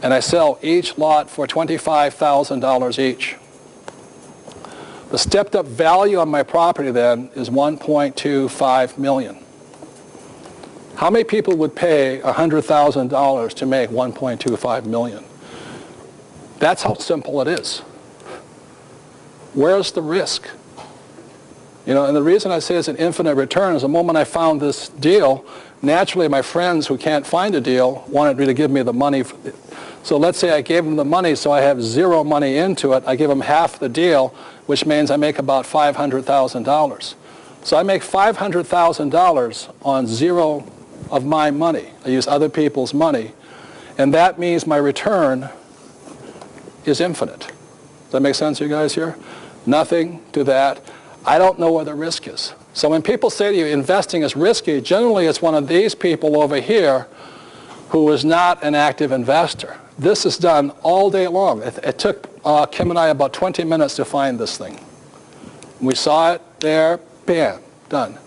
and I sell each lot for $25,000 each. The stepped up value on my property then is $1.25 million. How many people would pay $100,000 to make $1.25 million? That's how simple it is. Where's the risk? You know, and the reason I say it's an infinite return is the moment I found this deal, naturally my friends who can't find a deal wanted me to give me the money. So let's say I gave them the money, so I have zero money into it. I give them half the deal, which means I make about $500,000. So I make $500,000 on zero of my money. I use other people's money. And that means my return is infinite. Does that make sense to you guys here? Nothing to that. I don't know where the risk is. So when people say to you investing is risky, generally it's one of these people over here who is not an active investor. This is done all day long. It took Kim and I about 20 minutes to find this thing. We saw it there, bam, done.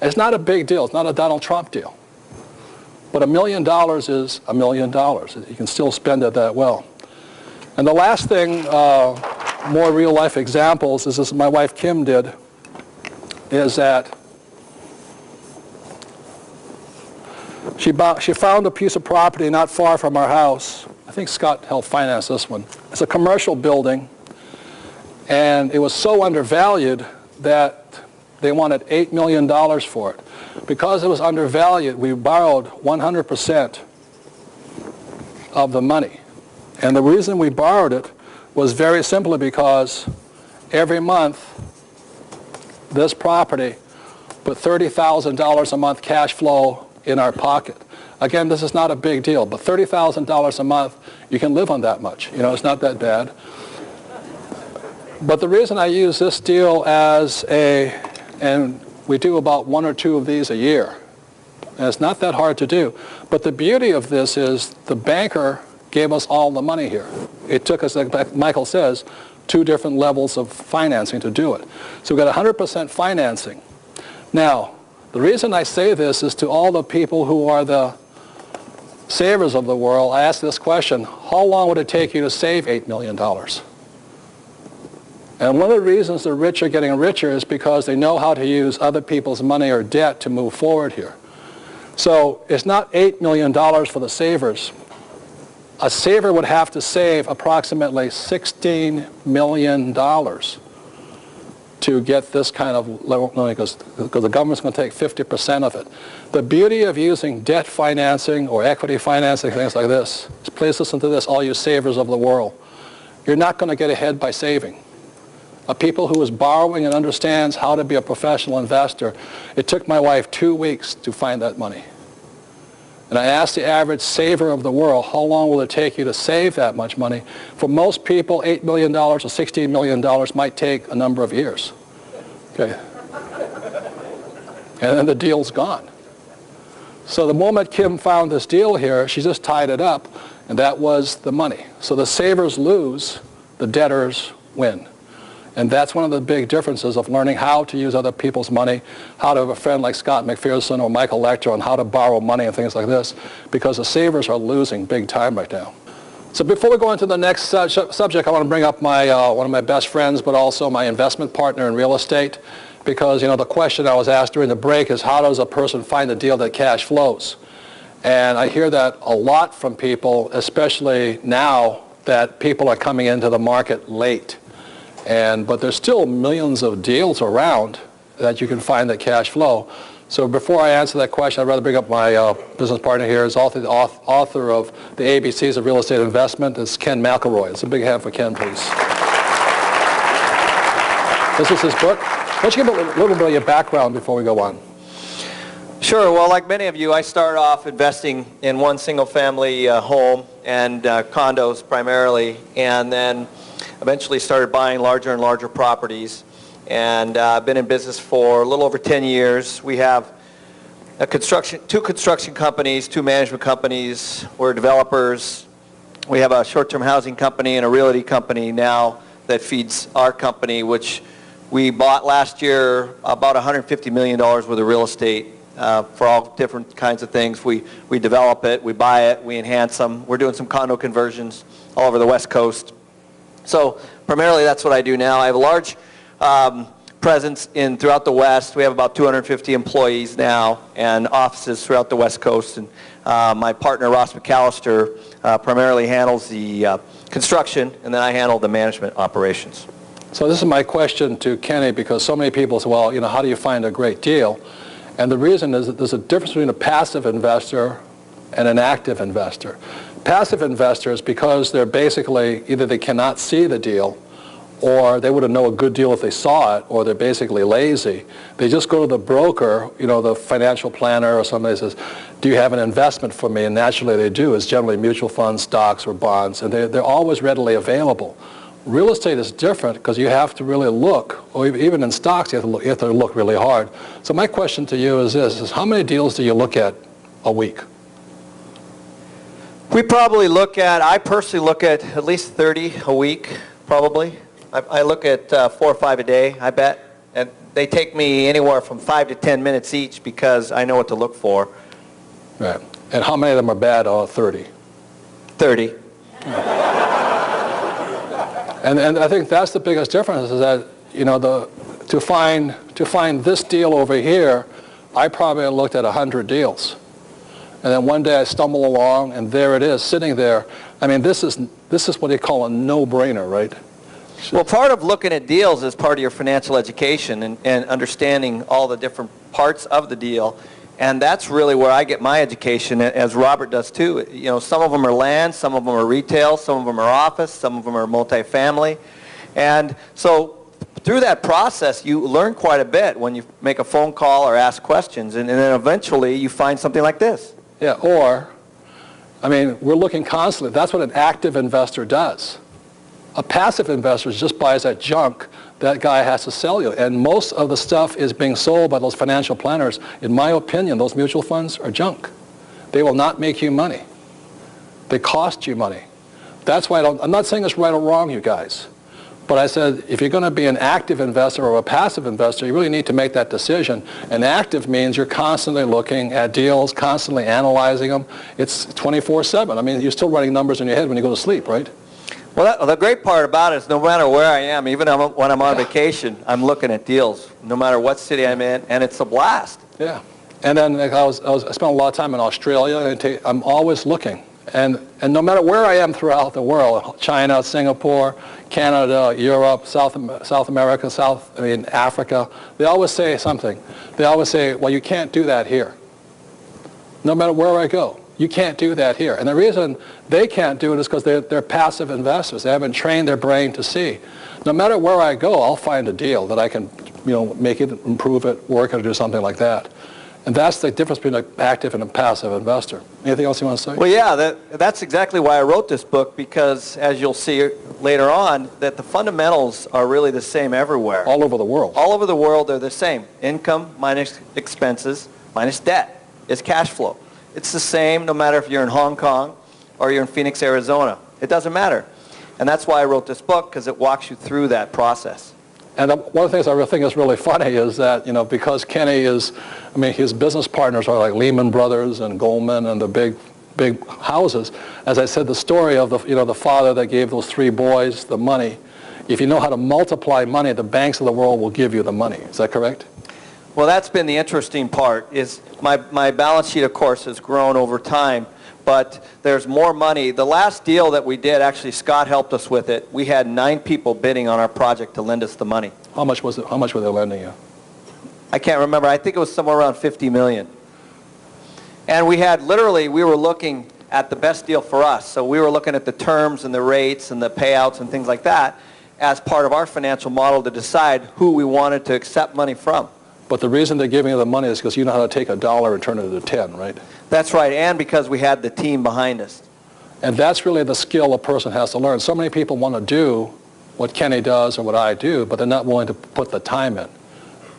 It's not a big deal. It's not a Donald Trump deal. But $1 million is $1 million. You can still spend it that well. And the last thing, more real-life examples, is this my wife Kim did, is that she found a piece of property not far from our house. I think Scott helped finance this one. It's a commercial building, and it was so undervalued that they wanted $8 million for it. Because it was undervalued, we borrowed 100% of the money. And the reason we borrowed it was very simply because every month this property put $30,000 a month cash flow in our pocket. Again, this is not a big deal, but $30,000 a month, you can live on that much. You know, it's not that bad. But the reason I use this deal as and we do about 1 or 2 of these a year, and it's not that hard to do. But the beauty of this is the banker gave us all the money here. It took us, like Michael says, 2 different levels of financing to do it. So we got 100% financing. Now, the reason I say this is to all the people who are the savers of the world. I ask this question: how long would it take you to save $8 million? And one of the reasons the rich are getting richer is because they know how to use other people's money or debt to move forward here. So it's not $8 million for the savers. A saver would have to save approximately $16 million to get this kind of loan, because the government's going to take 50% of it. The beauty of using debt financing or equity financing, things like this, is please listen to this, all you savers of the world. You're not going to get ahead by saving. A people who is borrowing and understands how to be a professional investor, it took my wife 2 weeks to find that money. And I asked the average saver of the world, how long will it take you to save that much money? For most people, $8 million or $16 million might take a number of years. Okay. And then the deal's gone. So the moment Kim found this deal here, she just tied it up, and that was the money. So the savers lose, the debtors win. And that's one of the big differences of learning how to use other people's money, how to have a friend like Scott McPherson or Michael Lecter on how to borrow money and things like this, because the savers are losing big time right now. So before we go into the next subject, I want to bring up my, one of my best friends, but also my investment partner in real estate, because you know the question I was asked during the break is how does a person find a deal that cash flows? And I hear that a lot from people, especially now that people are coming into the market late. But there's still millions of deals around that you can find that cash flow. So before I answer that question, I'd rather bring up my business partner here, is author of the ABCs of Real Estate Investment. It's Ken McElroy. It's a big hand for Ken, please. This is his book. Why don't you give a little bit of your background before we go on? Sure. Well, like many of you, I started off investing in one single-family home and condos primarily, and then eventually started buying larger and larger properties, and I've been in business for a little over 10 years. We have two construction companies, 2 management companies. We're developers. We have a short-term housing company and a realty company now that feeds our company, which we bought last year about $150 million worth of real estate for all different kinds of things. We develop it, we buy it, we enhance them. We're doing some condo conversions all over the West Coast. So primarily that's what I do now. I have a large presence throughout the West. We have about 250 employees now and offices throughout the West Coast. And my partner, Ross McAllister, primarily handles the construction, and then I handle the management operations. So this is my question to Kenny, because so many people say, well, how do you find a great deal? And the reason is that there's a difference between a passive investor and an active investor. Passive investors, because they're basically, either they cannot see the deal, or they wouldn't know a good deal if they saw it, or they're basically lazy. They just go to the broker, the financial planner or somebody says, do you have an investment for me? And naturally they do. It's generally mutual funds, stocks, or bonds, and they're always readily available. Real estate is different because you have to really look, or even in stocks you have to look really hard. So my question to you is this, is how many deals do you look at a week? We probably I personally look at least 30 a week, probably. I look at 4 or 5 a day, I bet. And they take me anywhere from 5 to 10 minutes each because I know what to look for. Right. And how many of them are bad? 30. 30. And I think that's the biggest difference, is that to find this deal over here, I probably looked at 100 deals. And then one day I stumble along, and there it is, sitting there. I mean, this is what they call a no-brainer, right? Well, part of looking at deals is part of your financial education and understanding all the different parts of the deal. And that's really where I get my education, as Robert does too. Some of them are land, some of them are retail, some of them are office, some of them are multifamily. And so through that process, you learn quite a bit when you make a phone call or ask questions. And then eventually you find something like this. Yeah, we're looking constantly. That's what an active investor does. A passive investor just buys that junk that guy has to sell you. And most of the stuff is being sold by those financial planners. In my opinion, those mutual funds are junk. They will not make you money. They cost you money. That's why I'm not saying it's right or wrong, you guys. But I said, if you're going to be an active investor or a passive investor, you really need to make that decision. And active means you're constantly looking at deals, constantly analyzing them. It's 24/7. I mean, you're still running numbers in your head when you go to sleep, right? Well, the great part about it is no matter where I am, even when I'm on vacation, I'm looking at deals, no matter what city I'm in, and it's a blast. Yeah. And then I spent a lot of time in Australia, and I'm always looking. And no matter where I am throughout the world, China, Singapore, Canada, Europe, South America, Africa, they always say something. They always say, well, you can't do that here. No matter where I go. You can't do that here. And the reason they can't do it is because they're passive investors. They haven't trained their brain to see. No matter where I go, I'll find a deal that I can, make it, improve it, work it, or do something like that. And that's the difference between an active and a passive investor. Anything else you want to say? Well, yeah, that's exactly why I wrote this book, because as you'll see later on, that the fundamentals are really the same everywhere. All over the world. All over the world, they're the same. Income minus expenses minus debt is cash flow. It's the same no matter if you're in Hong Kong or you're in Phoenix, Arizona. It doesn't matter. And that's why I wrote this book, because it walks you through that process. And one of the things I think is really funny is that, because Kenny his business partners are like Lehman Brothers and Goldman and the big houses. As I said, the story of the father that gave those 3 boys the money. If you know how to multiply money, the banks of the world will give you the money. Is that correct? Well, that's been the interesting part, is my balance sheet, of course, has grown over time, but there's more money. The last deal that we did, actually, Scott helped us with it. We had 9 people bidding on our project to lend us the money. How much was it? How much were they lending you? I can't remember. I think it was somewhere around $50 million. And we were looking at the best deal for us. So we were looking at the terms and the rates and the payouts and things like that as part of our financial model to decide who we wanted to accept money from. But the reason they're giving you the money is because you know how to take $1 and turn it into 10, right? That's right, and because we had the team behind us. And that's really the skill a person has to learn. So many people want to do what Kenny does or what I do, but they're not willing to put the time in.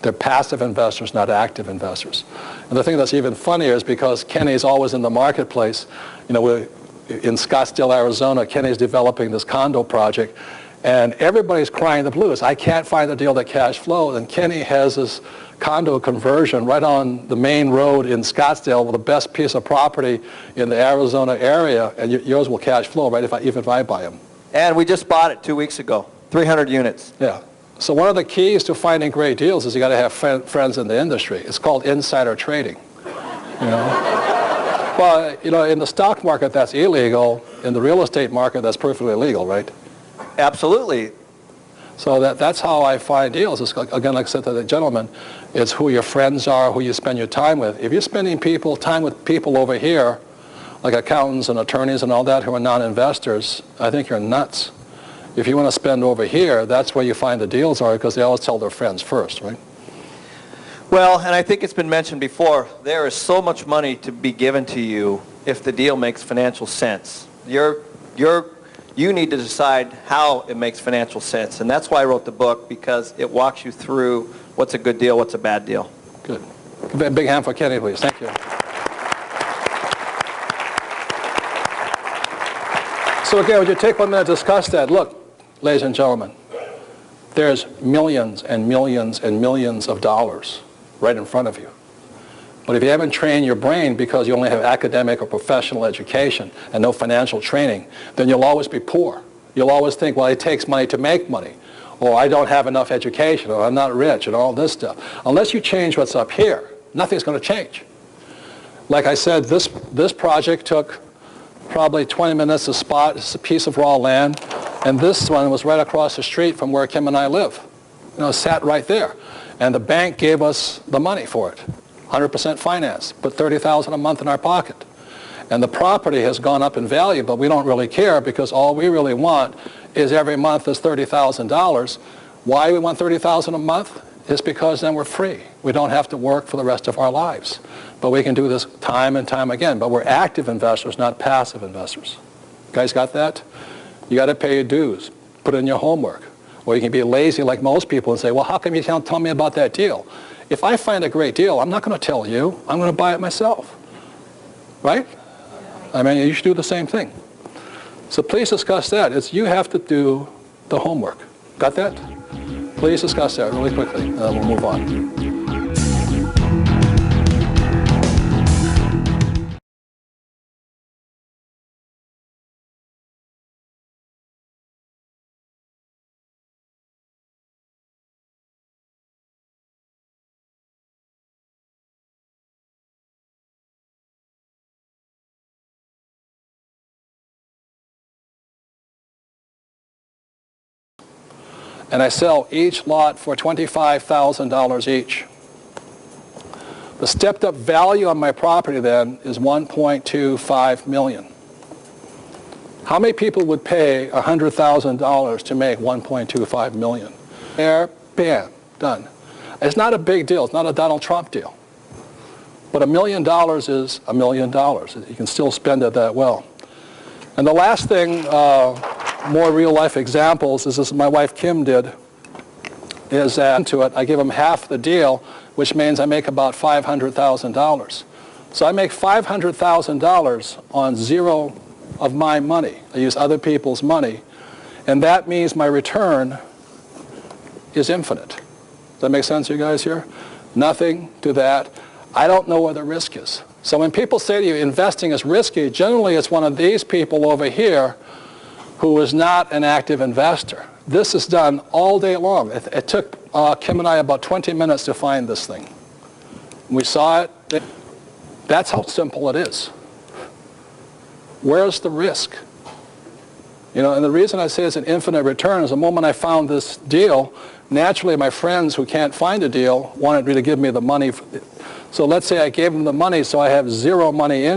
They're passive investors, not active investors. And the thing that's even funnier is because Kenny's always in the marketplace. We're in Scottsdale, Arizona, Kenny's developing this condo project, and everybody's crying the blues. I can't find a deal that cash flows, and Kenny has this condo conversion right on the main road in Scottsdale with the best piece of property in the Arizona area, and yours will cash flow, right, even if I buy them. And we just bought it 2 weeks ago, 300 units. Yeah. So one of the keys to finding great deals is you got to have friends in the industry. It's called insider trading. You know? Well, you know, in the stock market that's illegal. In the real estate market that's perfectly legal, right? Absolutely. So that's how I find deals. It's, again, like I said to the gentleman, it's who your friends are, who you spend your time with. If you're spending time with people over here, like accountants and attorneys and all that who are non-investors, I think you're nuts. If you want to spend over here, that's where you find the deals are, because they always tell their friends first, right? Well, and I think it's been mentioned before, there is so much money to be given to you if the deal makes financial sense. You need to decide how it makes financial sense, and that's why I wrote the book, because it walks you through what's a good deal, what's a bad deal. Good. Give a big hand for Kenny, please. Thank you. So again, would you take 1 minute to discuss that? Look, ladies and gentlemen, there's millions and millions and millions of dollars right in front of you. But if you haven't trained your brain because you only have academic or professional education and no financial training, then you'll always be poor. You'll always think, well, it takes money to make money, or I don't have enough education, or I'm not rich, and all this stuff. Unless you change what's up here, nothing's going to change. Like I said, this project took probably 20 minutes to spot. It's a piece of raw land, and this one was right across the street from where Kim and I live. You know, it sat right there, and the bank gave us the money for it. 100% finance, put $30,000 a month in our pocket. And the property has gone up in value, but we don't really care, because all we really want is every month is $30,000. Why we want $30,000 a month is because then we're free. We don't have to work for the rest of our lives. But we can do this time and time again. But we're active investors, not passive investors. You guys got that? You got to pay your dues. Put in your homework. Or you can be lazy like most people and say, well, how come you can't tell me about that deal? If I find a great deal, I'm not going to tell you. I'm going to buy it myself. Right? I mean, you should do the same thing. So please discuss that. You have to do the homework. Got that? Please discuss that really quickly, and then we'll move on. And I sell each lot for $25,000 each. The stepped up value on my property then is $1.25 million. How many people would pay $100,000 to make $1.25 million? There, bam, done. It's not a big deal. It's not a Donald Trump deal. But $1 million is $1 million. You can still spend it that well. And the last thing, more real-life examples, is this my wife Kim did, is that into it, I give them half the deal, which means I make about $500,000. So I make $500,000 on zero of my money. I use other people's money, and that means my return is infinite. Does that make sense to you guys here? Nothing to that. I don't know where the risk is. So when people say to you investing is risky, generally it's one of these people over here who is not an active investor. This is done all day long. It took Kim and I about 20 minutes to find this thing. We saw it. That's how simple it is. Where's the risk? You know, and the reason I say it's an infinite return is the moment I found this deal, naturally my friends who can't find a deal wanted me to give me the money. So let's say I gave them the money, so I have zero money in.